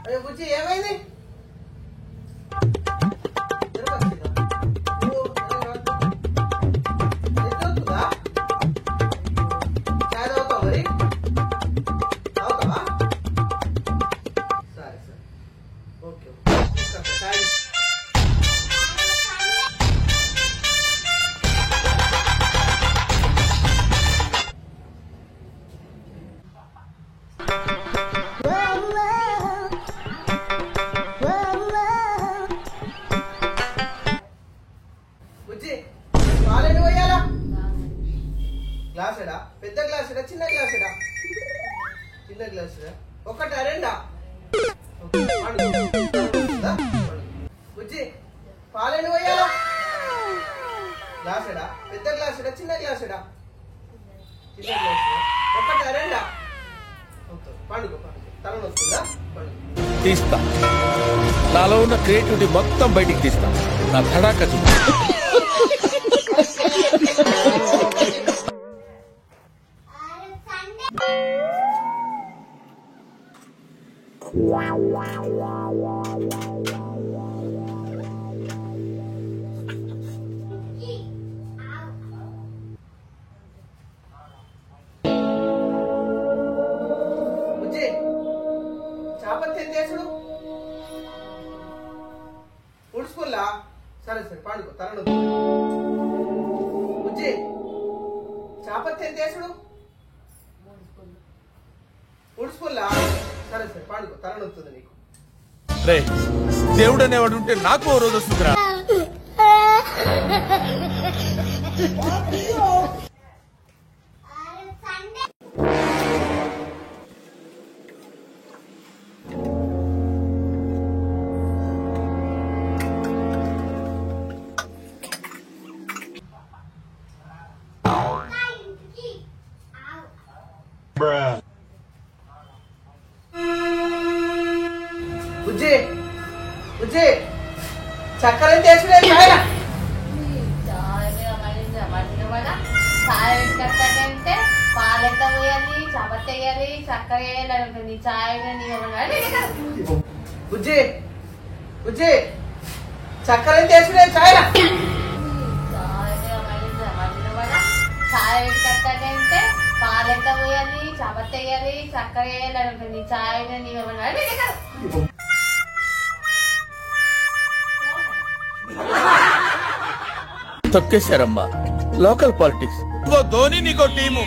అరే బుజ్జి ఏమైంది? చాయ్ తాగుతావా మరి? తాగుతావా? సరే సరే ఓకే చాయ్ బుజ్జి పాలెండు పోయాలా? గ్లాస్ ఎడా? పెద్ద గ్లాస్ ఎడా? చిన్న గ్లాస్ ఎడా? చిన్న గ్లాస్ ఎడా? ఒకటా రెండా? బుజ్జి పాలెండు పోయాలా? గ్లాస్ ఎడా? పెద్ద గ్లాస్ ఎడా? చిన్న గ్లాస్ ఎడా? చిన్న గ్లాస్ ఎడా? ఒకటా రెండా? పండుగ పండుగ తలనొస్తుందా? పండుగ తీస్తా, నాలో ఉన్న క్రియేటివిటీ మొత్తం బయటికి తీస్తా. నా తడాక బుజ్జి చాపత్తి ఎంత వేసుడు? ఉడుచుకోల్లా? సరే సరే పండుగ తలనొస్తుంది. బుజ్జి చాపత్తి ఎంత వేసుడు? ఉడుచుకోల్లా? సరే సరే పండుగ తలనొస్తుంది నీకు. రే, దేవుడు అనేవాడు ఉంటే నాకు ఓ రోజు వస్తుందిరా. బుజ్జి బుజ్జి చక్కెర ఎంత వేసుడే? చాయ్ కట్టంటే పాలెంత పోయాలి, చపత్తి వేయాలి, చక్కెర వేయాలి. చాయ్ బుజ్జి బుజ్జి చక్కెర ఎంత వేసుడే? చాయ్ చాయ్ కట్టంటే పాలెంత పోయాలి, చపత్తి వేయాలి, చక్కెర వేయాలి. చాయ్ తొక్కేశారమ్మా లోకల్ పాలిటిక్స్. ధోని నీకో టీము.